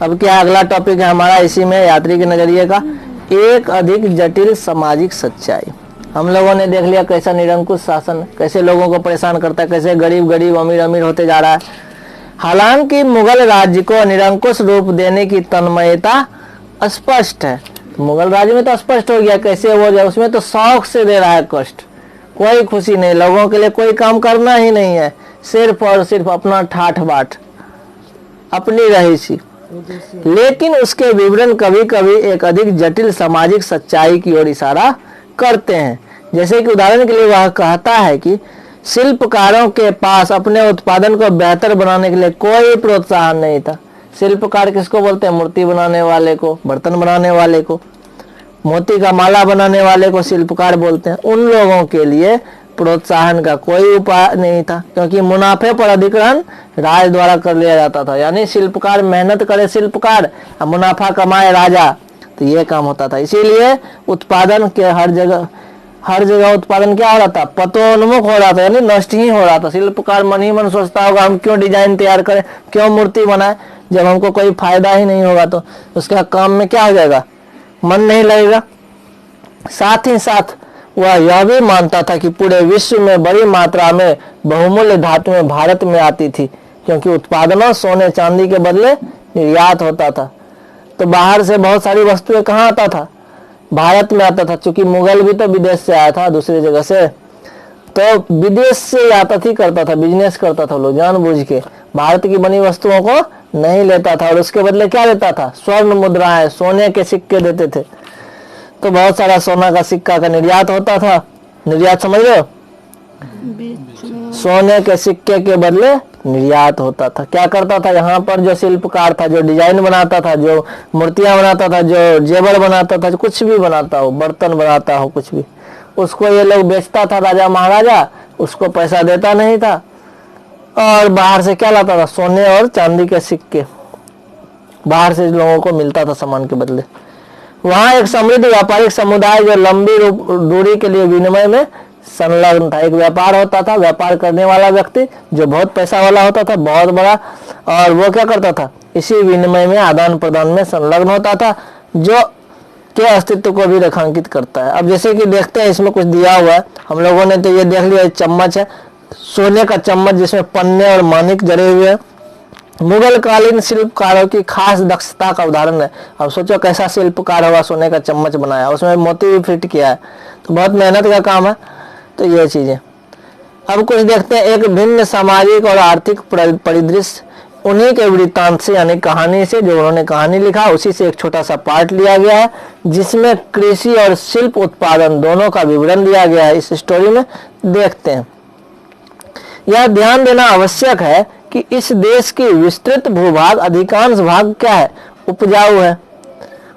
अब क्या अगला टॉपिक है हमारा इसी में यात्री के नजरिए का, एक अधिक जटिल सामाजिक सच्चाई। हम लोगों ने देख लिया कैसा निरंकुश शासन कैसे लोगों को परेशान करता है, कैसे गरीब गरीब अमीर अमीर होते जा रहा है। हालांकि मुगल राज्य को निरंकुश रूप देने की तन्मयता स्पष्ट है। मुगल राज्य में तो स्पष्ट हो गया कैसे वो जाए, उसमें तो शौक से दे रहा है कष्ट, कोई खुशी नहीं, लोगों के लिए कोई काम करना ही नहीं है, सिर्फ और सिर्फ अपना ठाठ बाट, अपनी रहीसी। लेकिन उसके विवरण कभी कभी एक अधिक जटिल सामाजिक सच्चाई की ओर इशारा करते हैं। जैसे कि उदाहरण के लिए वह कहता है कि शिल्पकारों के पास अपने उत्पादन को बेहतर बनाने के लिए कोई प्रोत्साहन नहीं था। शिल्पकार किसको बोलते हैं? मूर्ति बनाने वाले को, बर्तन बनाने वाले को, मोती का माला बनाने वाले को शिल्पकार बोलते हैं। उन लोगों के लिए प्रोत्साहन का कोई उपाय नहीं था, क्योंकि मुनाफे पर अधिग्रहण राज द्वारा कर लिया जाता था। यानी शिल्पकार मेहनत करे शिल्पकार, मुनाफा कमाए राजा, तो ये काम होता था। इसीलिए उत्पादन के हर जगह उत्पादन क्या हो रहा था? पतोन्मुख हो रहा था, यानी नष्ट ही हो रहा था। शिल्पकार मन ही मन सोचता होगा हम क्यों डिजाइन तैयार करें, क्यों मूर्ति बनाए, जब हमको कोई फायदा ही नहीं होगा तो उसका काम में क्या हो जाएगा, मन नहीं लगेगा। साथ ही साथ वह यह भी मानता था कि पूरे विश्व में बड़ी मात्रा में बहुमूल्य धातुएं भारत में आती थी, क्योंकि उत्पादनों सोने चांदी के बदले निर्यात होता था। तो बाहर से बहुत सारी वस्तुएं कहाँ आता था? भारत में आता था। चूंकि मुगल भी तो विदेश से आया था दूसरी जगह से, तो विदेश से आयात ही करता था, बिजनेस करता था लोग जानबूझ के, भारत की बनी वस्तुओं को नहीं लेता था और उसके बदले क्या देता था? स्वर्ण मुद्राएं, सोने के सिक्के देते थे। तो बहुत सारा सोना का सिक्का का निर्यात होता था। निर्यात समझ लो, सोने के सिक्के के बदले निर्यात होता था। क्या करता था? यहाँ पर जो शिल्पकार था, जो डिजाइन बनाता था, जो मूर्तियां बनाता था, जो जेवर बनाता था, कुछ भी बनाता हो, बर्तन बनाता हो, कुछ भी, उसको ये लोग बेचता था राजा महाराजा, उसको पैसा देता नहीं था और बाहर से क्या लाता था? सोने और चांदी के सिक्के बाहर से लोगों को मिलता था सामान के बदले। वहां एक समृद्ध व्यापारिक समुदाय जो लंबी दूरी के लिए विनिमय में संलग्न था। एक व्यापार होता था, व्यापार करने वाला व्यक्ति जो बहुत पैसा वाला होता था, बहुत बड़ा, और वो क्या करता था? इसी विनिमय में आदान प्रदान में संलग्न होता था, जो के अस्तित्व को भी रेखांकित करता है। अब जैसे कि देखते हैं इसमें कुछ दिया हुआ है, हम लोगों ने तो ये देख लिया, चम्मच है, सोने का चम्मच जिसमें पन्ने और मानिक जड़े हुए हैं। मुगल कालीन शिल्पकारों की खास दक्षता का उदाहरण है। अब सोचो कैसा शिल्पकार होगा, सोने का चम्मच बनाया, उसमें मोती भी फिट किया है, तो बहुत मेहनत का काम है। तो ये चीजें अब कुछ देखते हैं। एक भिन्न सामाजिक और आर्थिक परिदृश्य, उन्हीं के वृत्तांत से यानी कहानी से, जो उन्होंने कहानी लिखा उसी से एक छोटा सा पार्ट लिया गया है, जिसमें कृषि और शिल्प उत्पादन दोनों का विवरण दिया गया है। इस स्टोरी में देखते हैं। यह ध्यान देना आवश्यक है कि इस देश की विस्तृत भूभाग अधिकांश भाग क्या है? उपजाऊ है।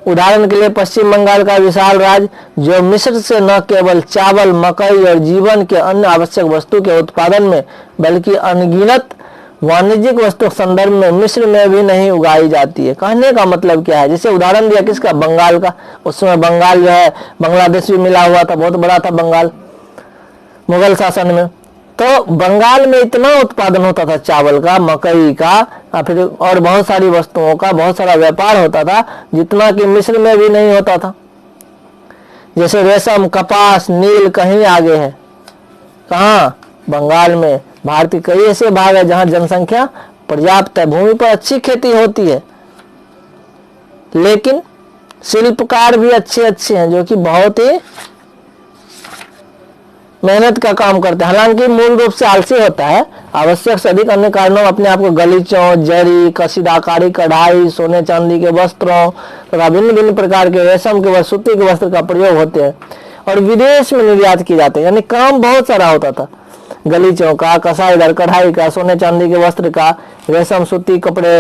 उदाहरण के लिए पश्चिम बंगाल का विशाल राज्य, जो मिस्र से न केवल चावल, मकई और जीवन के अन्य आवश्यक वस्तु के उत्पादन में, बल्कि अनगिनत वाणिज्यिक वस्तु संदर्भ में मिस्र में भी नहीं उगाई जाती है। कहने का मतलब क्या है? जैसे उदाहरण दिया किसका? बंगाल का। उस समय बंगाल जो है बांग्लादेश भी मिला हुआ था, बहुत बड़ा था बंगाल मुगल शासन में। तो बंगाल में इतना उत्पादन होता था चावल का, मकई का, फिर और बहुत सारी वस्तुओं का बहुत सारा व्यापार होता था, जितना कि मिस्र में भी नहीं होता था। जैसे रेशम, कपास, नील कहीं आगे है, कहाँ? बंगाल में। भारत के कई ऐसे भाग है जहां जनसंख्या पर्याप्त है, भूमि पर अच्छी खेती होती है, लेकिन शिल्पकार भी अच्छे हैं जो कि बहुत ही मेहनत का काम करते हैं। हालांकि मूल रूप से आलसी होता है, आवश्यक से अधिक अन्य कारणों अपने आप को गलीचों, जरी, कशीदाकारी, कढ़ाई, सोने चांदी के वस्त्रों तथा भिन्न भिन्न प्रकार के रेशम के व सूती के वस्त्र का प्रयोग होते हैं और विदेश में निर्यात किए जाते हैं। यानी काम बहुत सारा होता था, गलीचों का, कसाईदार, कढ़ाई का, सोने चांदी के वस्त्र का, रेशम, सूती कपड़े,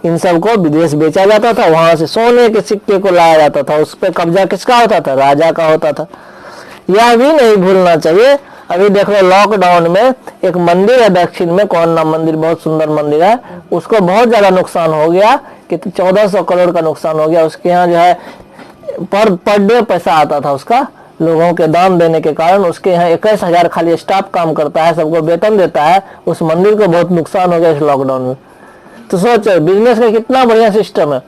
इन सब को विदेश बेचा जाता था। वहां से सोने के सिक्के को लाया जाता था, उस पर कब्जा किसका होता था? राजा का होता था। यह भी नहीं भूलना चाहिए। अभी देख लो लॉकडाउन में एक मंदिर है दक्षिण में, कौन नाम मंदिर, बहुत सुंदर मंदिर है, उसको बहुत ज्यादा नुकसान हो गया कि 1400 करोड़ का नुकसान हो गया। उसके यहाँ जो है पर डे पैसा आता था उसका, लोगों के दान देने के कारण। उसके यहाँ 21,000 खाली स्टाफ काम करता है, सबको वेतन देता है। उस मंदिर को बहुत नुकसान हो गया इस लॉकडाउन में। तो सोचो बिजनेस का कितना बढ़िया सिस्टम है।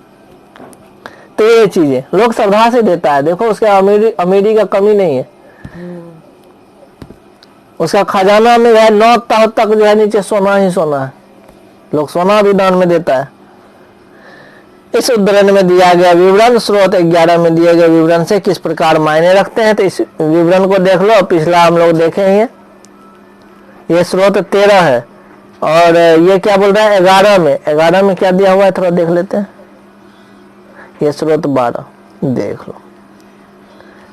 तो ये चीजें लोग श्रद्धा से देता है। देखो उसके अमीरी का कमी नहीं है। उसका खजाना में है 9 तक जो है नीचे सोना ही सोना है। लोग सोना भी दान में देता है। इस उद्धरण में दिया गया विवरण स्रोत 11 में दिए गए विवरण से किस प्रकार मायने रखते हैं, तो इस विवरण को देख लो। पिछला हम लोग देखे ही है। ये स्रोत 13 है और ये क्या बोल रहा है 11 में क्या दिया हुआ है थोड़ा देख लेते हैं। ये स्रोत 12 देख लो।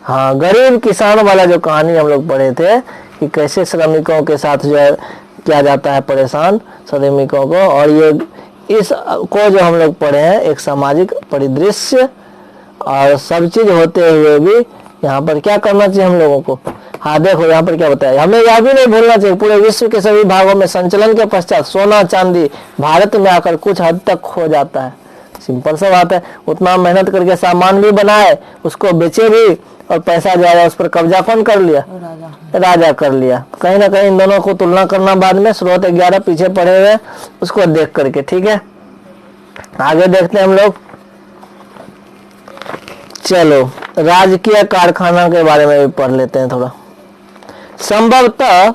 हाँ, गरीब किसान वाला जो कहानी हम लोग पढ़े थे कि कैसे श्रमिकों के साथ जो है किया जाता है परेशान श्रमिकों को, और ये इस को जो हम लोग पढ़े हैं एक सामाजिक परिदृश्य और सब चीज होते हुए भी यहाँ पर क्या करना चाहिए हम लोगों को। हाँ देखो यहाँ पर क्या बताया, हमें यह भी नहीं भूलना चाहिए पूरे विश्व के सभी भागों में संचलन के पश्चात सोना चांदी भारत में आकर कुछ हद तक खो जाता है। सिंपल सा बात है, उतना मेहनत करके सामान भी बनाए, उसको बेचे भी, और पैसा जो है उस पर कब्जा कौन कर लिया, राजा कर लिया। कहीं ना कहीं इन दोनों को तुलना करना बाद में स्रोत 11 पीछे पड़े हुए उसको देख करके। ठीक है, आगे देखते हैं हम लोग। चलो राजकीय कारखाना के बारे में भी पढ़ लेते हैं थोड़ा। संभवतः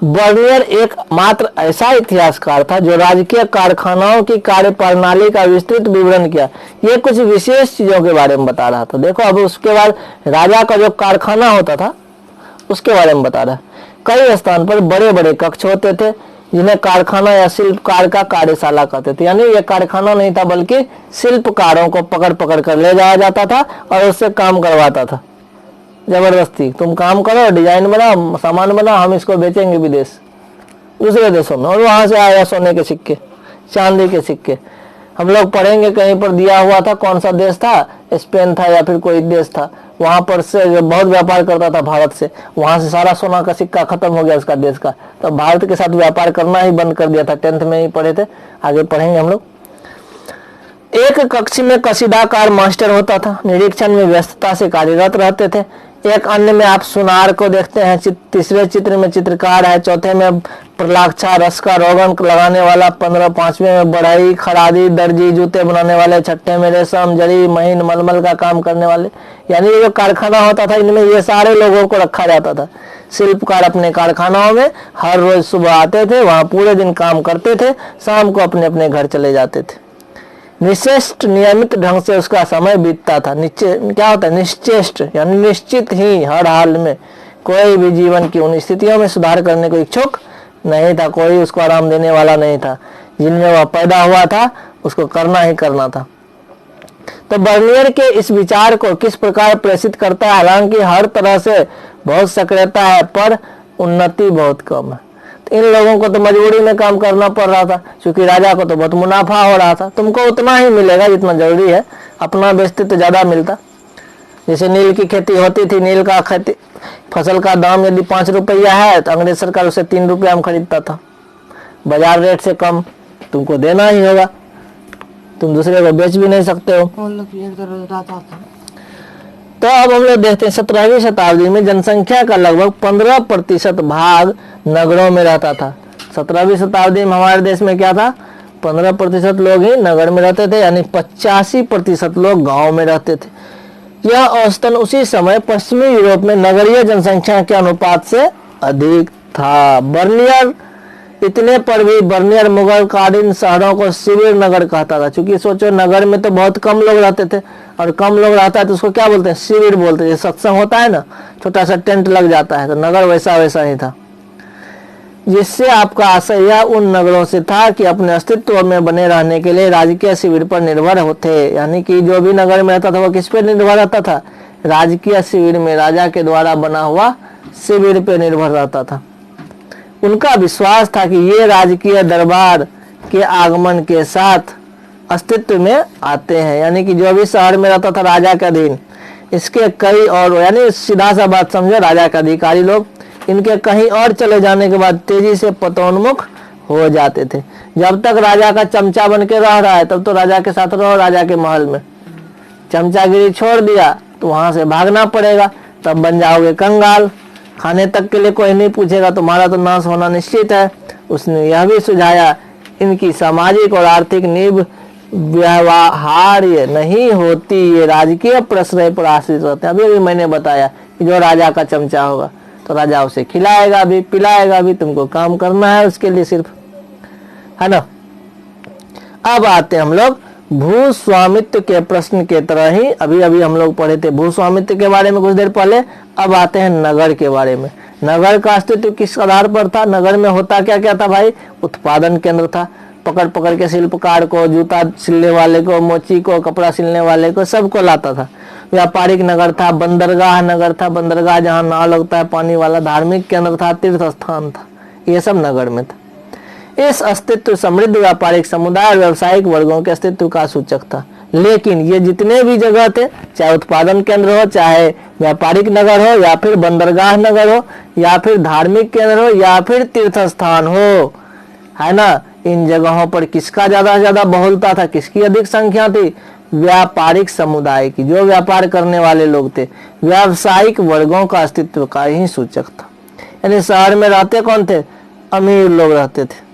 बर्नियर एक मात्र ऐसा इतिहासकार था जो राजकीय कारखानाओं की कार्य प्रणाली का विस्तृत विवरण किया। ये कुछ विशेष चीजों के बारे में बता रहा था। देखो अब उसके बाद राजा का जो कारखाना होता था उसके बारे में बता रहा है। कई स्थान पर बड़े बड़े कक्ष होते थे जिन्हें कारखाना या शिल्पकार का कार्यशाला कहते थे। यानी ये कारखाना नहीं था बल्कि शिल्पकारों को पकड़ पकड़ कर ले जाया जाता था और उससे काम करवाता था जबरदस्ती। तुम काम करो, डिजाइन बनाओ, सामान बनाओ, हम इसको बेचेंगे विदेश दूसरे देशों में, और वहां से आया सोने के सिक्के चांदी के सिक्के। हम लोग पढ़ेंगे कहीं पर दिया हुआ था, कौन सा देश था, स्पेन था या फिर कोई देश था, वहां पर से जो बहुत व्यापार करता था भारत से, वहां से सारा सोना का सिक्का खत्म हो गया उसका देश का, तो भारत के साथ व्यापार करना ही बंद कर दिया था। 10th में ही पढ़े थे, आगे पढ़ेंगे हम लोग। एक कक्ष में कशीदाकार मास्टर होता था, निरीक्षण में व्यस्तता से कार्यरत रहते थे। एक अन्य में आप सुनार को देखते हैं, तीसरे चित्र में चित्रकार है, चौथे में प्रलाक्षा रस का रोगन लगाने वाला, 5वें में बढ़ई खरादी दर्जी जूते बनाने वाले, 6ठे में रेशम जड़ी महीन मलमल का काम करने वाले। यानी ये जो कारखाना होता था इनमें ये सारे लोगों को रखा जाता था। शिल्पकार अपने कारखानाओं में हर रोज सुबह आते थे, वहां पूरे दिन काम करते थे, शाम को अपने अपने घर चले जाते थे। निश्चित नियमित ढंग से उसका समय बीतता था। क्या होता है निश्चेष्ट, यानी निश्चित ही हर हाल में कोई भी जीवन की उन स्थितियों में सुधार करने को इच्छुक नहीं था। कोई उसको आराम देने वाला नहीं था। जिनमें वह पैदा हुआ था उसको करना ही करना था। तो बर्नियर के इस विचार को किस प्रकार प्रेषित करता है, हालांकि हर तरह से बहुत सक्रियता है पर उन्नति बहुत कम है। इन लोगों को तो मजबूरी में काम करना पड़ रहा था क्योंकि राजा को तो बहुत मुनाफा हो रहा था। तुमको उतना ही मिलेगा जितना जरूरी है, अपना बेचते तो ज्यादा मिलता। जैसे नील की खेती होती थी, नील का खेती फसल का दाम यदि 5 रुपया है तो अंग्रेज सरकार उसे 3 रुपया में खरीदता था। बाजार रेट से कम तुमको देना ही होगा, तुम दूसरे को बेच भी नहीं सकते हो। तो अब हम लोग देखते हैं 17वीं शताब्दी में जनसंख्या का लगभग 15% भाग नगरों में रहता था। 17वीं शताब्दी में हमारे देश में क्या था, 15% लोग ही नगर में रहते थे, यानी 85% लोग गांव में रहते थे। यह औसतन उसी समय पश्चिमी यूरोप में नगरीय जनसंख्या के अनुपात से अधिक था। बर्नियर इतने पर भी बर्नियर मुगल कालीन शहरों को शिविर नगर कहता था, क्योंकि सोचो नगर में तो बहुत कम लोग रहते थे और कम लोग रहता है तो उसको क्या बोलते हैं, शिविर बोलते हैं। सत्संग होता है ना, छोटा सा टेंट लग जाता है, तो नगर वैसा वैसा ही था। जिससे आपका आशय यह उन नगरों से था कि अपने अस्तित्व में बने रहने के लिए राजकीय शिविर पर निर्भर होते। यानी कि जो भी नगर में रहता था वो किस पे निर्भर रहता था, राजकीय शिविर में, राजा के द्वारा बना हुआ शिविर पे निर्भर रहता था। उनका विश्वास था कि ये राजकीय दरबार के आगमन के साथ अस्तित्व में आते हैं। यानी कि जो भी शहर में रहता था राजा के अधीन, इसके कई और, यानी सीधा सा बात समझो, राजा के अधिकारी लोग इनके कहीं और चले जाने के बाद तेजी से पतोन्मुख हो जाते थे। जब तक राजा का चमचा बन के रह रहा है तब तो राजा के साथ रहो, राजा के महल में। चमचागिरी छोड़ दिया तो वहां से भागना पड़ेगा, तब बन जाओगे कंगाल। खाने तक के लिए कोई नहीं पूछेगा, तुम्हारा तो नाश होना निश्चित है। उसने यह भी सुझाया इनकी सामाजिक और आर्थिक नींव व्यवहार्य नहीं होती, ये राजकीय प्रश्रय पर आश्रित रहते हैं। अभी अभी मैंने बताया कि जो राजा का चमचा होगा तो राजा उसे खिलाएगा भी पिलाएगा भी, तुमको काम करना है उसके लिए सिर्फ, है ना। अब आते हम लोग भू स्वामित्व के प्रश्न के तरह ही, अभी अभी हम लोग पढ़े थे भू स्वामित्व के बारे में कुछ देर पहले। अब आते हैं नगर के बारे में। नगर का अस्तित्व किस आधार पर था? नगर में होता क्या क्या था भाई? उत्पादन केंद्र था। पकड़ पकड़ के शिल्पकार को, जूता सिलने वाले को, मोची को, कपड़ा सिलने वाले को, सबको लाता था। व्यापारिक नगर था, बंदरगाह नगर था, बंदरगाह जहाँ नाव लगता है पानी वाला, धार्मिक केंद्र था, तीर्थ स्थान था, ये सब नगर में था। इस अस्तित्व समृद्ध व्यापारिक समुदाय और व्यावसायिक वर्गों के अस्तित्व का सूचक था। लेकिन ये जितने भी जगह थे, चाहे उत्पादन केंद्र हो, चाहे व्यापारिक नगर हो, या फिर बंदरगाह नगर हो, या फिर धार्मिक केंद्र हो, या फिर तीर्थ स्थान हो, है ना, इन जगहों पर किसका ज्यादा से ज्यादा बहुलता था, किसकी अधिक संख्या थी? व्यापारिक समुदाय की, जो व्यापार करने वाले लोग थे, व्यावसायिक वर्गों का अस्तित्व का ही सूचक था। यानी शहर में रहते कौन थे? अमीर लोग रहते थे।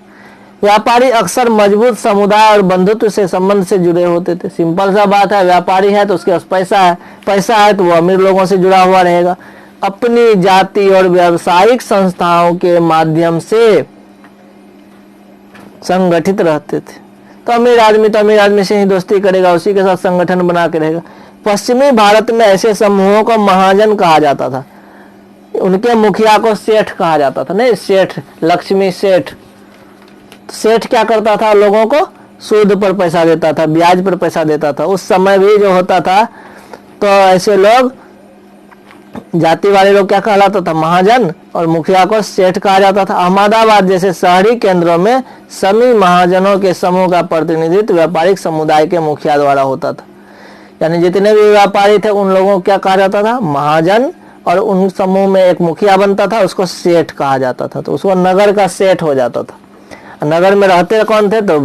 व्यापारी अक्सर मजबूत समुदाय और बंधुत्व से संबंध से जुड़े होते थे। सिंपल सा बात है, व्यापारी है तो उसके पास पैसा है तो वो अमीर लोगों से जुड़ा हुआ रहेगा। अपनी जाति और व्यावसायिक संस्थाओं के माध्यम से संगठित रहते थे। तो अमीर आदमी से ही दोस्ती करेगा, उसी के साथ संगठन बना के रहेगा। पश्चिमी भारत में ऐसे समूहों को महाजन कहा जाता था। उनके मुखिया को सेठ कहा जाता था। नहीं, सेठ, लक्ष्मी सेठ। सेठ क्या करता था? लोगों को सूद पर पैसा देता था, ब्याज पर पैसा देता था। उस समय भी जो होता था तो ऐसे लोग, जाति वाले लोग क्या कहलाता था? महाजन, और मुखिया को सेठ कहा जाता था। अहमदाबाद जैसे शहरी केंद्रों में सभी महाजनों के समूह का प्रतिनिधित्व व्यापारिक समुदाय के मुखिया द्वारा होता था। यानी जितने भी व्यापारी थे उन लोगों को क्या कहा जाता था? महाजन, और उन समूह में एक मुखिया बनता था, उसको सेठ कहा जाता था। तो उसको नगर का सेठ हो जाता था। नगर में रहते कौन थे? तो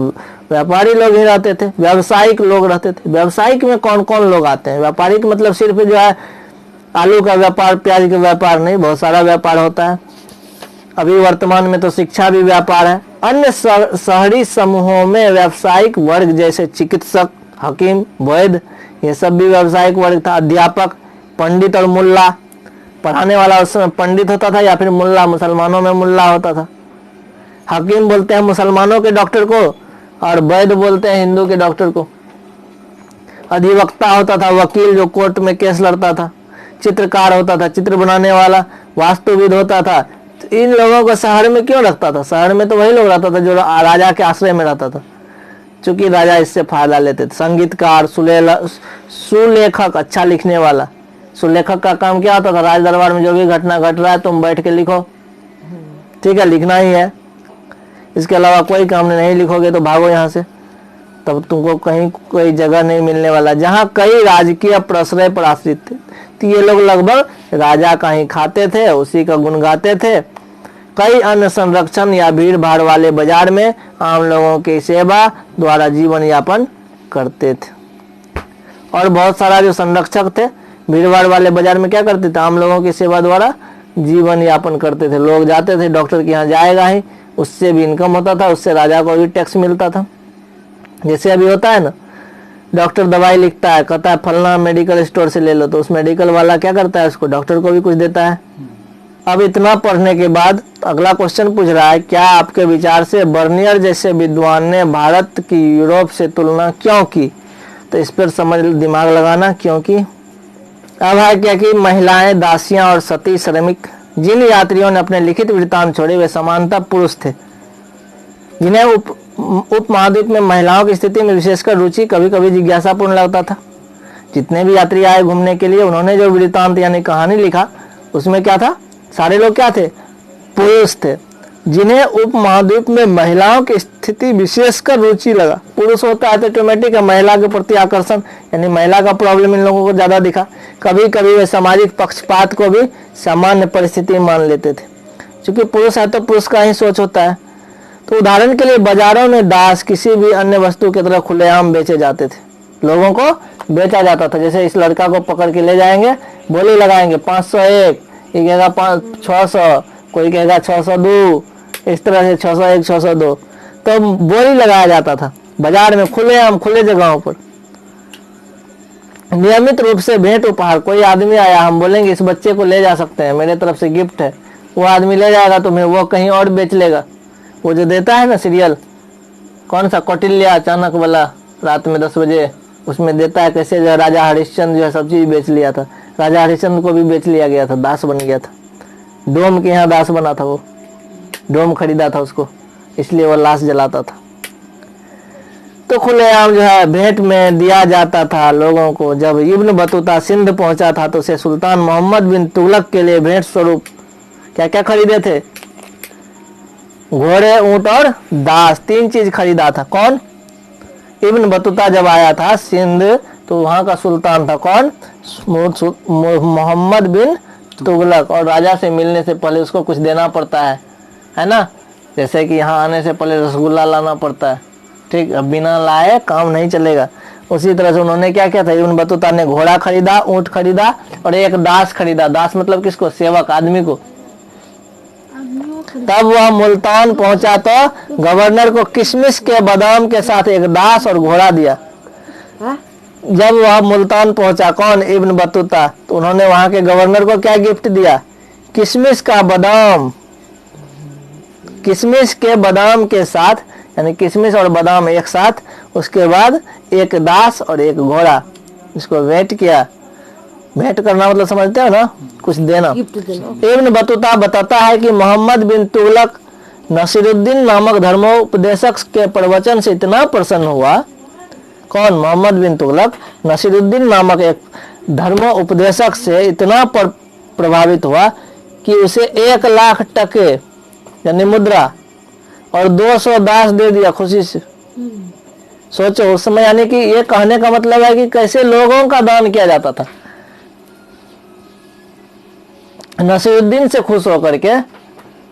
व्यापारी लोग ही रहते थे, व्यावसायिक लोग रहते थे। व्यावसायिक में कौन कौन लोग आते हैं? व्यापारिक मतलब सिर्फ जो है आलू का व्यापार, प्याज का व्यापार नहीं, बहुत सारा व्यापार होता है। अभी वर्तमान में तो शिक्षा भी व्यापार है। अन्य शहरी समूहों में व्यावसायिक वर्ग जैसे चिकित्सक, हकीम, वैद्य, ये सब भी व्यावसायिक वर्ग था। अध्यापक, पंडित और मुल्ला, पढ़ाने वाला उस समय पंडित होता था या फिर मुल्ला, मुसलमानों में मुल्ला होता था। हकीम बोलते हैं मुसलमानों के डॉक्टर को, और वैद्य बोलते हैं हिंदू के डॉक्टर को। अधिवक्ता होता था वकील, जो कोर्ट में केस लड़ता था। चित्रकार होता था, चित्र बनाने वाला। वास्तुविद होता था। तो इन लोगों को शहर में क्यों रखता था? शहर में तो वही लोग रहता था जो राजा के आश्रय में रहता था, क्योंकि राजा इससे फायदा लेते थे। संगीतकार, सुलेखक, अच्छा लिखने वाला। सुलेखक का काम क्या होता था? राज दरबार में जो भी घटना घट रहा है तुम बैठ के लिखो, ठीक है, लिखना ही है, इसके अलावा कोई काम नहीं लिखोगे तो भागो यहाँ से, तब तुमको कहीं कोई जगह नहीं मिलने वाला। जहाँ कई राजकीय प्रश्रय पर आश्रित थे, तो ये लोग लगभग राजा का ही खाते थे, उसी का गुण गाते थे। कई अन्य संरक्षण या भीड़ भाड़ वाले बाजार में आम लोगों की सेवा द्वारा जीवन यापन करते थे। और बहुत सारा जो संरक्षक थे भीड़ भाड़ वाले बाजार में क्या करते थे? आम लोगों की सेवा द्वारा जीवन यापन करते थे। लोग जाते थे, डॉक्टर के यहाँ जाएगा ही, उससे भी इनकम होता था, उससे राजा को भी टैक्स मिलता था। जैसे अभी होता है ना, डॉक्टर दवाई लिखता है, कहता है फलना मेडिकल स्टोर से ले लो, तो उस मेडिकल वाला क्या करता है? उसको डॉक्टर को भी कुछ देता है। अब इतना पढ़ने के बाद अगला क्वेश्चन पूछ रहा है, क्या आपके विचार से बर्नियर जैसे विद्वान ने भारत की यूरोप से तुलना क्यों की? तो इस पर समझ दिमाग लगाना, क्योंकि अब है क्या कि महिलाएं, दासियां और सती श्रमिक, जिन यात्रियों ने अपने लिखित वृत्तांत छोड़े वे समानतः पुरुष थे, जिन्हें उप महाद्वीप में महिलाओं की स्थिति में विशेषकर रुचि कभी कभी जिज्ञासापूर्ण लगता था। जितने भी यात्री आए घूमने के लिए, उन्होंने जो वृत्तांत यानी कहानी लिखा, उसमें क्या था? सारे लोग क्या थे? पुरुष थे। जिन्हें उप महाद्वीप में महिलाओं की स्थिति विशेषकर रुचि लगा। पुरुष होता है तो ऑटोमेटिक है महिला के प्रति आकर्षण, यानी महिला का प्रॉब्लम इन लोगों को ज्यादा दिखा। कभी कभी वे सामाजिक पक्षपात को भी सामान्य परिस्थिति मान लेते थे, क्योंकि पुरुष है तो पुरुष का ही सोच होता है। तो उदाहरण के लिए बाजारों में दास किसी भी अन्य वस्तु की तरह खुलेआम बेचे जाते थे, लोगों को बेचा जाता था। जैसे इस लड़का को पकड़ के ले जाएंगे, बोली लगाएंगे 501, ये कहेगा 600, कोई कहेगा 602, इस तरह से 601 602। तो बोली लगाया जाता था बाजार में, खुलेआम खुले जगहों पर। नियमित रूप से भेंट उपहार, कोई आदमी आया, हम बोलेंगे इस बच्चे को ले जा सकते हैं, मेरे तरफ से गिफ्ट है, वो आदमी ले जाएगा तुम्हें, वो कहीं और बेच लेगा। वो जो देता है ना सीरियल, कौन सा, कौटिल्य अचानक वाला, रात में 10 बजे, उसमें देता है कैसे जो राजा हरिश्चंद्र जो है सब चीज बेच लिया था। राजा हरिश्चंद्र को भी बेच लिया गया था, दास बन गया था, डोम के यहाँ दास बना था, वो डोम खरीदा था उसको, इसलिए वो लाश जलाता था। तो खुलेआम जो है भेंट में दिया जाता था लोगों को। जब इब्न बतूता सिंध पहुंचा था तो उसे सुल्तान मोहम्मद बिन तुगलक के लिए भेंट स्वरूप क्या क्या खरीदे थे? घोड़े, ऊंट और दास, 3 चीज खरीदा था। कौन? इब्न बतूता जब आया था सिंध तो वहां का सुल्तान था कौन? मोहम्मद बिन तुगलक। और राजा से मिलने से पहले उसको कुछ देना पड़ता है ना, जैसे कि यहाँ आने से पहले रसगुल्ला लाना पड़ता है, ठीक, अब बिना लाए काम नहीं चलेगा। उसी तरह से उन्होंने क्या किया था, इब्न बतूता ने घोड़ा खरीदा, ऊंट खरीदा और एक दास खरीदा। दास मतलब किसको? सेवक, आदमी को। तब वह मुल्तान पहुंचा तो गवर्नर को किशमिश के बादाम के साथ एक दास और घोड़ा दिया। जब वह मुल्तान पहुंचा, कौन? इब्न बतूता, तो उन्होंने वहां के गवर्नर को क्या गिफ्ट दिया? किशमिश का बादाम। किशमिश के बादाम के साथ, यानी किशमिश और बादाम एक साथ, उसके बाद एक दास और एक घोड़ा, इसको भेंट किया। भेंट करना मतलब समझते हो ना, कुछ देना। इब्न बतूता बताता है कि मोहम्मद बिन तुगलक नसीरुद्दीन नामक धर्मोपदेशक के प्रवचन से इतना प्रसन्न हुआ। कौन? मोहम्मद बिन तुगलक नसीरुद्दीन नामक एक धर्मोपदेशक से इतना प्रभावित हुआ कि उसे 1 लाख टके यानी मुद्रा और 200 दास दे दिया खुशी से। सोचो उस समय, यानी कि ये कहने का मतलब है कि कैसे लोगों का दान किया जाता था। नसीरुद्दीन से खुश होकर के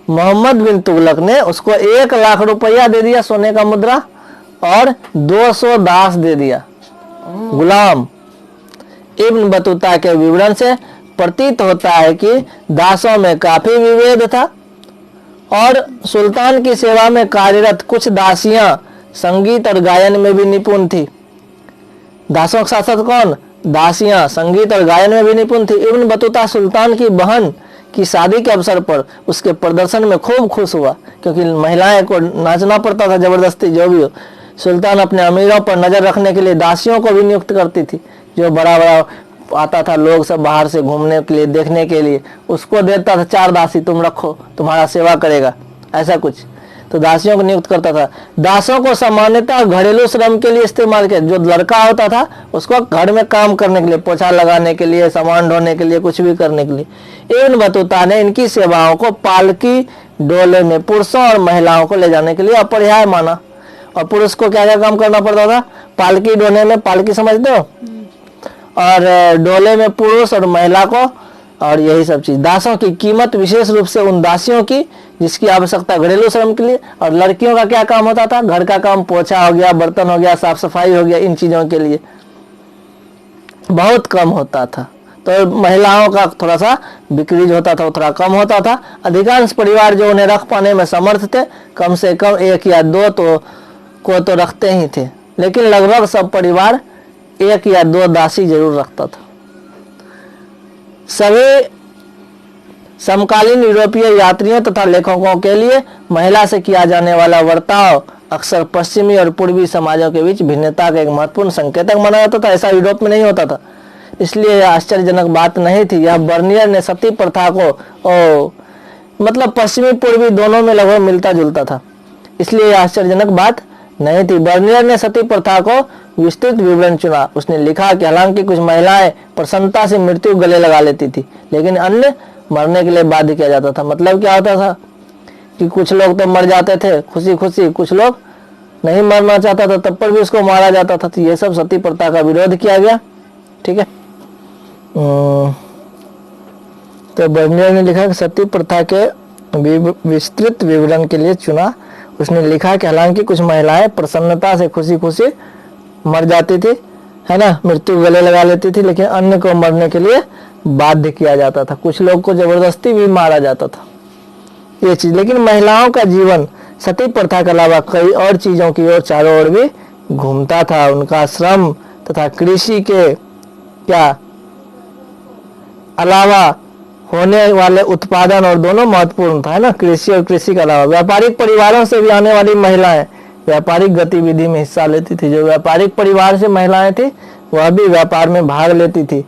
मोहम्मद बिन तुगलक ने उसको 1 लाख रुपया दे दिया सोने का मुद्रा और 200 दास दे दिया, गुलाम। इब्न बतूता के विवरण से प्रतीत होता है कि दासों में काफी विभेद था और सुल्तान की सेवा में कार्यरत कुछ दासियां संगीत और गायन में भी निपुण थी। दासों के साथ साथ कौन? दासियां संगीत और गायन में भी निपुण थी। इब्न बतूता सुल्तान की बहन की शादी के अवसर पर उसके प्रदर्शन में खूब खुश हुआ, क्योंकि महिलाएं को नाचना पड़ता था जबरदस्ती, जो भी हो। सुल्तान अपने अमीरों पर नजर रखने के लिए दासियों को भी नियुक्त करती थी, जो बड़ा बड़ा आता था लोग सब बाहर से घूमने के लिए, देखने के लिए, उसको देता था 4 दासी, तुम रखो, तुम्हारा सेवा करेगा, ऐसा कुछ। तो दासियों को नियुक्त करता था। दासों को सामान्यतः घरेलू श्रम के लिए इस्तेमाल किया। जो लड़का होता था उसको घर में काम करने के लिए, पोछा लगाने के लिए, सामान ढोने के लिए, कुछ भी करने के लिए। इब्न बतूता ने इनकी सेवाओं को पालकी डोले में पुरुषों और महिलाओं को ले जाने के लिए अपरिहार्य माना। और पुरुष को क्या क्या काम करना पड़ता था? पालकी डोले में, पालकी समझते हो, और डोले में पुरुष और महिला को, और यही सब चीज। दासों की कीमत विशेष रूप से उन दासियों की जिसकी आवश्यकता घरेलू श्रम के लिए, और लड़कियों का क्या काम होता था? घर का काम, पोछा हो गया, बर्तन हो गया, साफ सफाई हो गया, इन चीजों के लिए बहुत कम होता था। तो महिलाओं का थोड़ा सा बिक्री होता था, वो थोड़ा कम होता था। अधिकांश परिवार जो उन्हें रख पाने में समर्थ थे, कम से कम 1 या 2 को तो रखते ही थे, लेकिन लगभग सब परिवार 1 या 2 दासी जरूर रखता था। सभी समकालीन यूरोपीय यात्रियों तथा लेखकों के लिए महिला से किया जाने वाला बर्ताव अक्सर पश्चिमी और पूर्वी समाजों के बीच भिन्नता का एक महत्वपूर्ण संकेतक माना जाता था। ऐसा यूरोप में नहीं होता था, इसलिए यह आश्चर्यजनक बात नहीं थी। यह बर्नियर ने सती प्रथा को मतलब पश्चिमी पूर्वी दोनों में लगभग मिलता जुलता था, इसलिए यह आश्चर्यजनक बात नहीं थी। बर्नियर ने सती प्रथा को विस्तृत विवरण चुना। उसने लिखा कि हालांकि कुछ महिलाएं प्रसन्नता से मृत्यु गले लगा लेती थी, लेकिन अन्य मरने के लिए बाध्य किया जाता था। मतलब क्या होता था कि कुछ लोग तो मर जाते थे खुशी खुशी, कुछ लोग नहीं मरना चाहता था तब पर भी उसको मारा जाता था। तो ये सब सती प्रथा का विरोध किया गया, ठीक है। तो बर्नियर ने लिखा कि सती प्रथा के विस्तृत विवरण के लिए चुना। उसने लिखा कि हालांकि कुछ महिलाएं प्रसन्नता से खुशी खुशी मर जाती थी, है ना, मृत्यु गले लगा लेती थी, लेकिन अन्य को मरने के लिए बाध्य किया जाता था। कुछ लोग को जबरदस्ती भी मारा जाता था, ये चीज। लेकिन महिलाओं का जीवन सती प्रथा के अलावा कई और चीजों की ओर चारों ओर भी घूमता था। उनका श्रम तथा कृषि के क्या अलावा होने वाले उत्पादन और दोनों महत्वपूर्ण था, है ना। कृषि और कृषि के अलावा व्यापारिक परिवारों से भी आने वाली महिलाएं व्यापारिक गतिविधि में हिस्सा लेती थी। जो व्यापारिक परिवार से महिलाएं थी वह भी व्यापार में भाग लेती थी,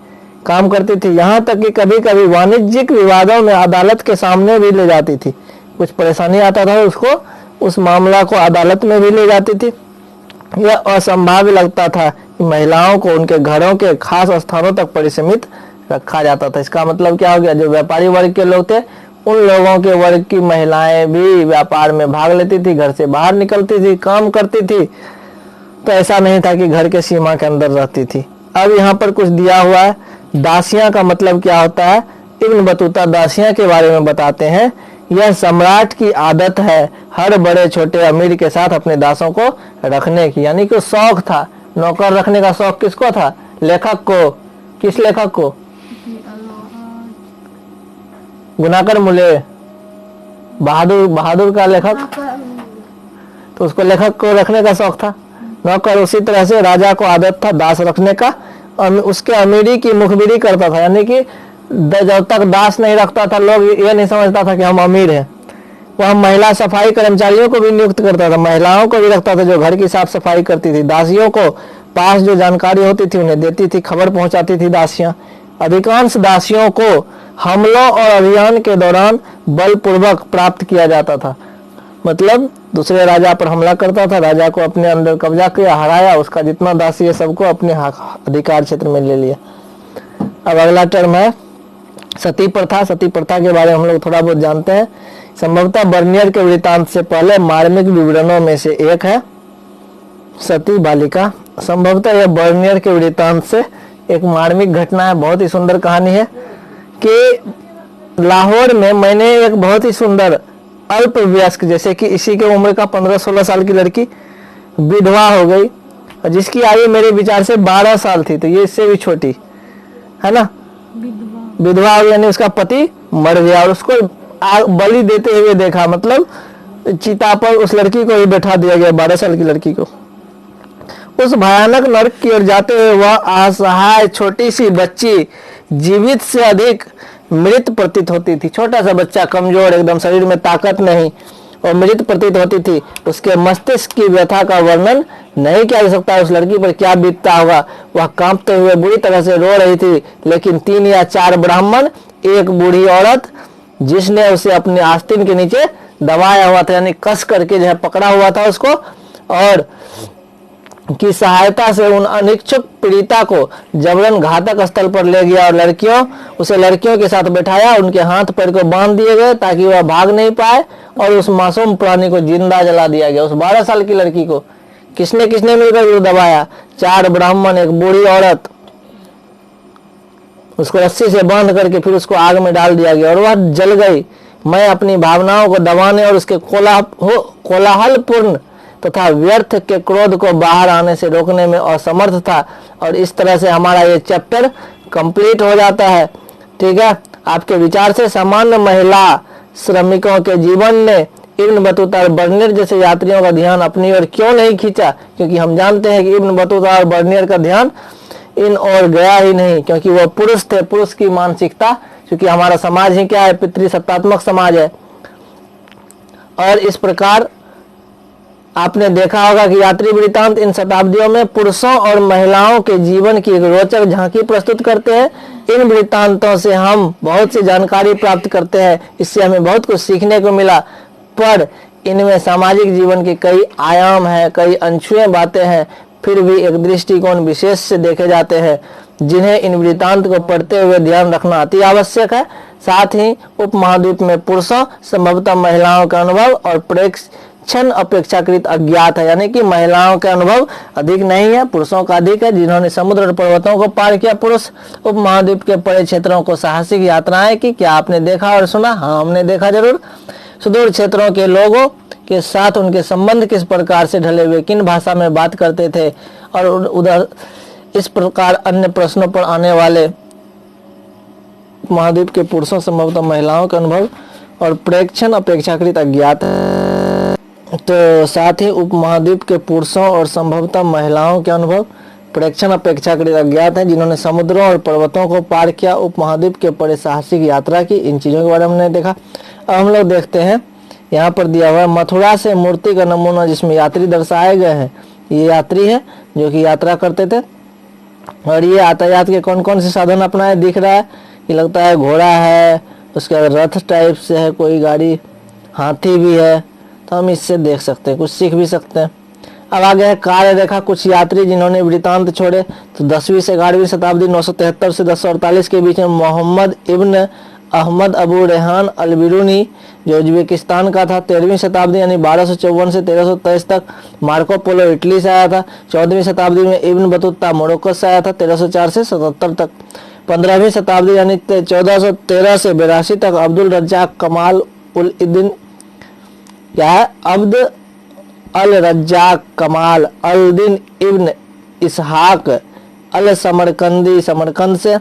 काम करती थी। यहाँ तक कि कभी कभी वाणिज्यिक विवादों में अदालत के सामने भी ले जाती थी। कुछ परेशानी आता था उसको, उस मामला को अदालत में भी ले जाती थी। यह असंभाव्य लगता था कि महिलाओं को उनके घरों के खास स्थानों तक परिसीमित रखा जाता था। इसका मतलब क्या हो गया, जो व्यापारी वर्ग के लोग थे उन लोगों के वर्ग की महिलाएं भी व्यापार में भाग लेती थी, घर से बाहर निकलती थी, काम करती थी। तो ऐसा नहीं था कि घर के सीमा के अंदर रहती थी। अब यहाँ पर कुछ दिया हुआ है, दासियां का मतलब क्या होता है। इब्न बतूता दासियां के बारे में बताते हैं, यह सम्राट की आदत है हर बड़े छोटे अमीर के साथ अपने दासों को रखने की। यानी कि शौक था, नौकर रखने का शौक किसको था, लेखक को। किस लेखक को, गुनाकर मुले, बहादुर का लेखक, तो उसको लेखक को रखने का शौक था, नौकर। उसी तरह से राजा को आदत था दास रखने का, उसके अमीरी की मुखबिरी करता था। यानी कि जब तक दास नहीं रखता था लोग ये नहीं समझता था कि हम अमीर हैं। वह महिला सफाई कर्मचारियों को भी नियुक्त करता था, महिलाओं को भी रखता था जो घर की साफ सफाई करती थी। दासियों को पास जो जानकारी होती थी उन्हें देती थी, खबर पहुंचाती थी दासियां। अधिकांश दासियों को हमलों और अभियान के दौरान बलपूर्वक प्राप्त किया जाता था। मतलब दूसरे राजा पर हमला करता था, राजा को अपने अंदर कब्जा किया, हराया, उसका जितना दासी है सबको अपने अधिकार क्षेत्र में ले लिया। अब अगला टर्म है सती प्रथा। सती प्रथा के बारे में हम लोग थोड़ा बहुत जानते हैं। संभवतः बर्नियर के वृत्तांत से पहले मार्मिक विवरणों में से एक है सती बालिका। संभवतः यह बर्नियर के वृत्तांत से एक मार्मिक घटना है, बहुत ही सुंदर कहानी है कि लाहौर में मैंने एक बहुत ही सुंदर अल्प वयस्क, जैसे कि इसी के उम्र का 15-16 साल की लड़की विधवा हो गई, जिसकी आयु मेरे विचार से 12 साल थी, तो ये इससे भी छोटी है ना। विधवा हो गई यानी उसका पति मर गया और उसको बलि देते हुए देखा, मतलब चिता पर उस लड़की को ही बैठा दिया गया, 12 साल की लड़की को। उस भयानक नरक की ओर जाते हुए वह असहाय छोटी सी बच्ची जीवित से अधिक मृत प्रतीत होती थी। छोटा सा बच्चा, कमजोर, एकदम शरीर में ताकत नहीं और मृत प्रतीत होती थी। उसके मस्तिष्क की व्यथा का वर्णन नहीं किया जा सकता। उस लड़की पर क्या बीतता होगा। वह कांपते हुए बुरी तरह से रो रही थी, लेकिन 3 या 4 ब्राह्मण, एक बूढ़ी औरत जिसने उसे अपने आस्तीन के नीचे दबाया हुआ था, यानी कस करके जो है पकड़ा हुआ था उसको, और की सहायता से उन अनिच्छुक पीड़िता को जबरन घातक स्थल पर ले गया और उसे लड़कियों के साथ बैठाया। उनके हाथ पैर को बांध दिए गए ताकि वह भाग नहीं पाए और उस मासूम प्राणी को जिंदा जला दिया गया। उस 12 साल की लड़की को किसने मिलकर दबाया, 4 ब्राह्मण, एक बूढ़ी औरत, उसको रस्सी से बांध करके फिर उसको आग में डाल दिया गया और वह जल गई। मैं अपनी भावनाओं को दबाने और उसके कोलाहलपूर्ण तथा व्यर्थ के क्रोध को बाहर आने से रोकने में असमर्थ था। और इस तरह से हमारा ये चैप्टर कंप्लीट हो जाता है। ठीक है, आपके विचार से सामान्य महिला श्रमिकों के जीवन ने इब्न बतूता और बर्नियर जैसे यात्रियों का ध्यान अपनी ओर क्यों नहीं खींचा, क्योंकि हम जानते हैं कि इब्न बतूता और बर्नियर का ध्यान इन ओर गया ही नहीं, क्योंकि वह पुरुष थे। पुरुष की मानसिकता, क्योंकि हमारा समाज ही क्या है, पितृसत्तात्मक समाज है। और इस प्रकार आपने देखा होगा कि यात्री वृत्तांत इन शताब्दियों में पुरुषों और महिलाओं के जीवन की एक रोचक झांकी प्रस्तुत करते हैं। इन वृत्तांतों से हम बहुत सी जानकारी प्राप्त करते हैं, इससे हमें बहुत कुछ सीखने को मिला, पर इनमें सामाजिक जीवन के कई आयाम हैं, कई अनछुए बातें हैं, फिर भी एक दृष्टिकोण विशेष से देखे जाते हैं जिन्हें इन वृत्तांत को पढ़ते हुए ध्यान रखना अति आवश्यक है। साथ ही उपमहाद्वीप में पुरुषों, संभवतः महिलाओं का अनुभव और प्रेक्षण अपेक्षाकृत अज्ञात है, यानी कि महिलाओं का अनुभव अधिक नहीं है, पुरुषों का अधिक है, जिन्होंने समुद्र और पर्वतों को पार किया। पुरुष उपमहाद्वीप के बड़े क्षेत्रों को साहसिक यात्राएं की। क्या आपने देखा और सुना? हाँ, हमने देखा जरूर। सुदूर क्षेत्रों के लोगों के साथ उनके संबंध किस प्रकार से ढले हुए, किन भाषा में बात करते थे, और उधर इस प्रकार अन्य प्रश्नों पर आने वाले महाद्वीप के पुरुषों, संभवतः महिलाओं का अनुभव और प्रेक्षण अपेक्षाकृत अज्ञात है। तो साथ ही उपमहाद्वीप के पुरुषों और संभवतः महिलाओं के अनुभव प्रेक्षण अपेक्षाकृत अज्ञात हैं, जिन्होंने समुद्रों और पर्वतों को पार किया, उपमहाद्वीप के बड़े साहसिक यात्रा की। इन चीज़ों के बारे में हमने देखा। अब हम लोग देखते हैं, यहाँ पर दिया हुआ है मथुरा से मूर्ति का नमूना जिसमें यात्री दर्शाए गए हैं। ये यात्री है जो कि यात्रा करते थे। और ये यातायात के कौन कौन से साधन अपनाए दिख रहा है, ये लगता है घोड़ा है, उसके रथ टाइप से है कोई गाड़ी, हाथी भी है। तो हम इससे देख सकते हैं, कुछ सीख भी सकते हैं। अब आगे है कार्य रेखा। कुछ यात्री जिन्होंने वृतांत छोड़े, तो 10वीं से 11वीं शताब्दी 973 से 1048 के बीच में मोहम्मद इब्न अहमद अबू रेहान अल बिरूनी जो उज्बेकिस्तान का था। 13वीं शताब्दी यानी 1254 से 1323 तक मार्को पोलो इटली से आया था। 14वीं शताब्दी में इब्न बतूता मोरक्को से आया था 1304 से 77 तक। 15वीं शताब्दी यानी 1413 से 82 तक अब्दुल रज्जाक कमाल उल दिन क्या है अब्द अल रज्जाक कमाल अल दिन इब्न इसहाक अल समरकंदी समरकंद से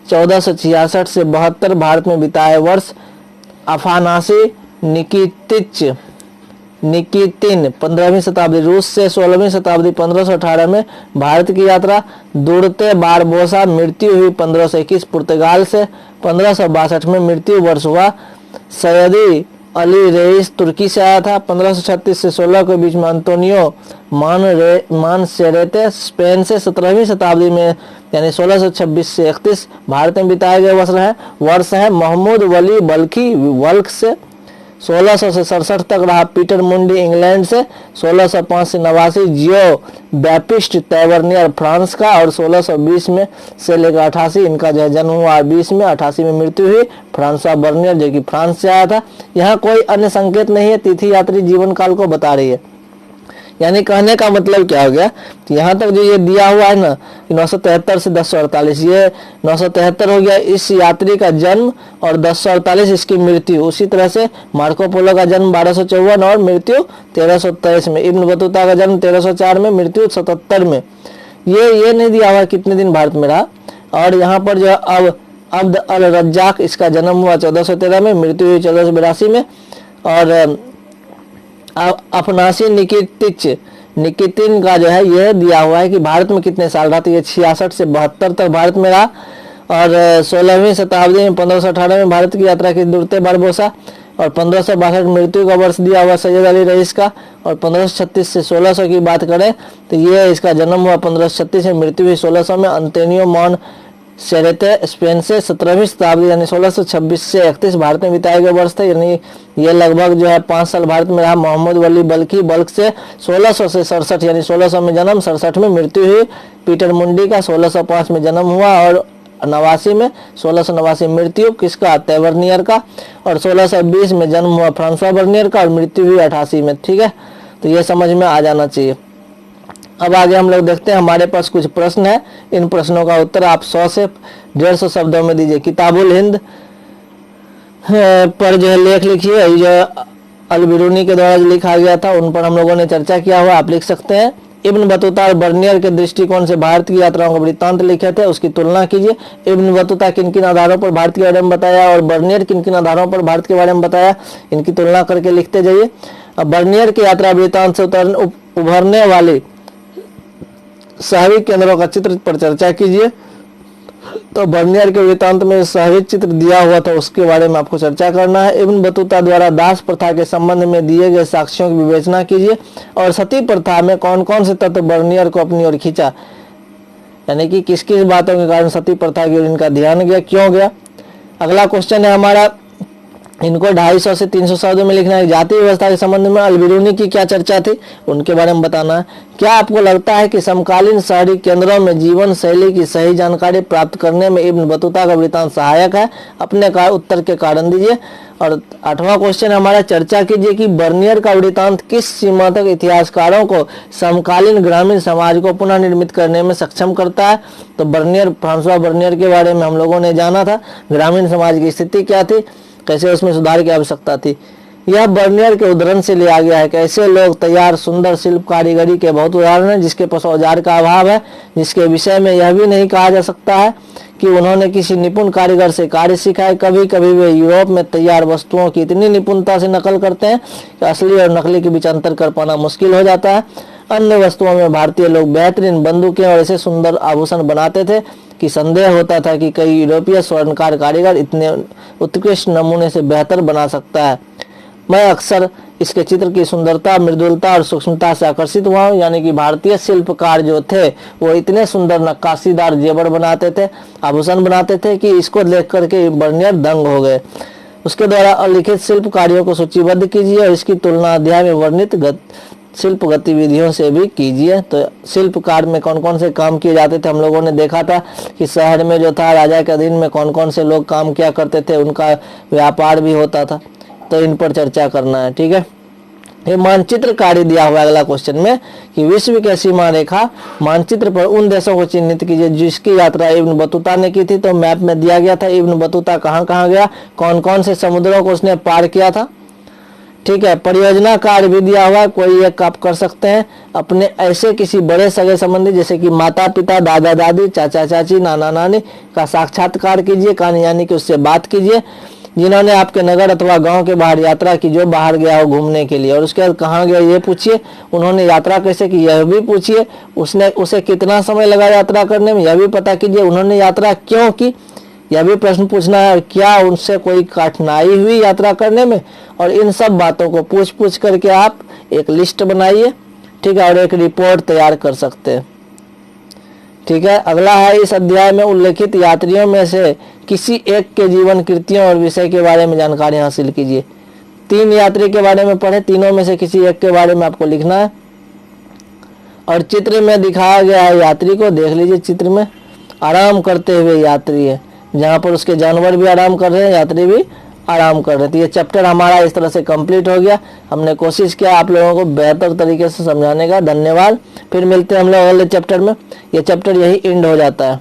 1466 से 72 भारत में बिताए वर्ष। अफानासी निकितिन 15वीं शताब्दी रूस से। 16वीं शताब्दी 1518 में भारत की यात्रा। दुर्ते बारबोसा मृत्यु हुई 1521 पुर्तगाल से। 1562 में मृत्यु वर्ष हुआ। सैयदी अली रेइस तुर्की से आया था। 1536 से 16 के बीच में अंतोनियो मानसेरेते स्पेन से। 17वीं शताब्दी में यानी 1626 से 31 भारत में बिताए गए वर्ष है। महमूद वली बल्खी वल्क से। 1600 से 67 तक रहा पीटर मुंडी इंग्लैंड से। 1605 से 89 जियो बैपिस्ट तैवर्नियर फ्रांस का। और 1620 में से लेकर 88 इनका जो है जन्म हुआ। 20 में 88 में मृत्यु हुई। फ्रांसवा बर्नियर जो कि फ्रांस से आया था। यहाँ कोई अन्य संकेत नहीं है, तिथि यात्री जीवन काल को बता रही है। यानी कहने का मतलब क्या हो गया, तो यहाँ तक जो ये दिया हुआ है ना 973 से 1048, ये 973 हो गया इस यात्री का जन्म और 1048 इसकी मृत्यु। उसी तरह से मार्को पोलो का जन्म 1254 और मृत्यु 1323 में। इब्न बतूता का जन्म 1304 में, मृत्यु 77 में। ये नहीं दिया हुआ कितने दिन भारत में रहा। और यहाँ पर जो है अब अब्द अल रज्जाक इसका जन्म हुआ 1413 में, मृत्यु हुई 1482 में। और अफनासी निकितिन का जो है यह दिया हुआ है कि भारत में कितने साल रहा, तो ये 66 से 72 तक भारत में रहा। और 16वीं शताब्दी में 1518 में भारत की यात्रा की दुर्ते बारबोसा। और 1562 मृत्यु का वर्ष दिया हुआ सैयद अली रईस का। और 1536 से 1600 की बात करें तो ये इसका जन्म हुआ 1536 में, मृत्यु हुई 1600 में। अंतोनियो मॉन सेरेते स्पेन से। 17वीं शताब्दी यानी 1626 से 31 भारत में बिताए गए वर्ष थे, यानी ये लगभग जो है 5 साल भारत में रहा। मोहम्मद वली बल्खी बल्ख से 1600 से 67 यानी 1600 में जन्म, 67 में मृत्यु हुई। पीटर मुंडी का 1605 में जन्म हुआ और 89 में 1689 मृत्यु किसका, तैवर्नियर का। और 1620 में जन्म हुआ फ्रांसवा बर्नियर का और मृत्यु हुई 88 में। ठीक है, तो ये समझ में आ जाना चाहिए। अब आगे हम लोग देखते हैं, हमारे पास कुछ प्रश्न है। इन प्रश्नों का उत्तर आप 100 से 150 शब्दों में दीजिए। किताबुल हिंद पर जो है लेख लिखिए, जो अल बिरूनी के द्वारा जो लिखा गया था उन पर हम लोगों ने चर्चा किया हुआ, आप लिख सकते हैं। इब्न बतूता और बर्नियर के दृष्टिकोण से भारत की यात्राओं का वृत्तांत लिखे थे, उसकी तुलना कीजिए। इब्न बतूता किन किन आधारों पर भारत के बारे में बताया और बर्नियर किन किन आधारों पर भारत के बारे में बताया, इनकी तुलना करके लिखते जाइए। अब बर्नियर की यात्रा वृत्तांत से उभरने वाली साहविक केंद्रों का चित्र पर चर्चा कीजिए। तो बर्नियर के वृत्तांत में साहविक चित्र दिया हुआ था, उसके बारे में आपको चर्चा करना है। इब्न बतूता द्वारा दास प्रथा के संबंध में दिए गए साक्ष्यों की विवेचना कीजिए। और सती प्रथा में कौन कौन से तत्व बर्नियर को अपनी ओर खींचा, यानी कि किस किस बातों के कारण सती प्रथा की ओर इनका ध्यान गया, क्यों गया। अगला क्वेश्चन है हमारा, इनको 250 से 300 शब्दों में लिखना है। जाति व्यवस्था के संबंध में अल बिरूनी की क्या चर्चा थी, उनके बारे में बताना है। क्या आपको लगता है कि समकालीन शहरी केंद्रों में जीवन शैली की सही जानकारी प्राप्त करने में इब्न बतूता का वृत्तांत सहायक है, अपने उत्तर के कारण दीजिए। और 8वां क्वेश्चन हमारा, चर्चा कीजिए कि बर्नियर का वृत्तांत किस सीमा तक इतिहासकारों को समकालीन ग्रामीण समाज को पुनः निर्मित करने में सक्षम करता है। तो बर्नियर, फ्रांसवा बर्नियर के बारे में हम लोगों ने जाना था, ग्रामीण समाज की स्थिति क्या थी, कैसे उसमें सुधार की आवश्यकता थी। यह बर्नियर के उदाहरण से लिया गया है। कैसे लोग तैयार सुंदर शिल्प कारीगरी के बहुत उदाहरण हैं, जिसके पास औजार का अभाव है, जिसके विषय में यह भी नहीं कहा जा सकता है कि उन्होंने किसी निपुण कारीगर से कार्य सीखा है। कभी कभी वे यूरोप में तैयार वस्तुओं की इतनी निपुणता से नकल करते हैं कि असली और नकली के बीच अंतर कर पाना मुश्किल हो जाता है। अन्य वस्तुओं में भारतीय लोग बेहतरीन बंदूकें और ऐसे सुंदर आभूषण बनाते थे कि संदेह होता था कि कई यूरोपीय स्वर्णकार कारीगर इतने उत्कृष्ट नमूने से बेहतर बना सकता है। मैं अक्सर इसके चित्र की सुंदरता, मृदुलता और सूक्ष्मता से आकर्षित हुआ हूँ। यानी कि भारतीय शिल्पकार जो थे वो इतने सुंदर नक्काशीदार जेवर बनाते थे, आभूषण बनाते थे कि इसको देख करके बर्नियर दंग हो गए। उसके द्वारा लिखित शिल्प कार्यों को सूचीबद्ध कीजिए और इसकी तुलना अध्याय में वर्णित शिल्प गतिविधियों से भी कीजिए। तो शिल्पकार में कौन कौन से काम किए जाते थे हम लोगों ने देखा था कि शहर में जो था राजा के अधीन में कौन कौन से लोग काम किया करते थे, उनका व्यापार भी होता था। तो इन पर चर्चा करना है, ठीक है। ये मानचित्र कार्य दिया हुआ अगला क्वेश्चन में कि विश्व की सीमा रेखा मानचित्र पर उन देशों को चिन्हित कीजिए जिसकी यात्रा इब्न बतूता ने की थी। तो मैप में दिया गया था इब्न बतूता कहाँ कहाँ गया, कौन कौन से समुद्रों को उसने पार किया था, ठीक है। परियोजना कार्य भी दिया हुआ है, कोई एक आप कर सकते हैं। अपने ऐसे किसी बड़े सगे संबंधी जैसे कि माता पिता, दादा दादी, चाचा चाची, नाना नानी का साक्षात्कार कीजिए, कहानी यानी कि उससे बात कीजिए जिन्होंने आपके नगर अथवा गांव के बाहर यात्रा की, जो बाहर गया हो घूमने के लिए। और उसके बाद कहाँ गया ये पूछिए, उन्होंने यात्रा कैसे की यह भी पूछिए, उसे कितना समय लगा यात्रा करने में यह भी पता कीजिए, उन्होंने यात्रा क्यों की यह भी प्रश्न पूछना है, क्या उनसे कोई कठिनाई हुई यात्रा करने में। और इन सब बातों को पूछ करके आप एक लिस्ट बनाइए, ठीक है, और एक रिपोर्ट तैयार कर सकते हैं, ठीक है। अगला है इस अध्याय में उल्लेखित यात्रियों में से किसी एक के जीवन कृतियों और विषय के बारे में जानकारी हासिल कीजिए। 3 यात्री के बारे में पढ़े, तीनों में से किसी एक के बारे में आपको लिखना है। और चित्र में दिखाया गया है यात्री को, देख लीजिए चित्र में आराम करते हुए यात्री है, जहाँ पर उसके जानवर भी आराम कर रहे हैं, यात्री भी आराम कर रहे थे। ये चैप्टर हमारा इस तरह से कंप्लीट हो गया। हमने कोशिश किया आप लोगों को बेहतर तरीके से समझाने का। धन्यवाद। फिर मिलते हैं हम लोग अगले चैप्टर में। ये चैप्टर यही एंड हो जाता है।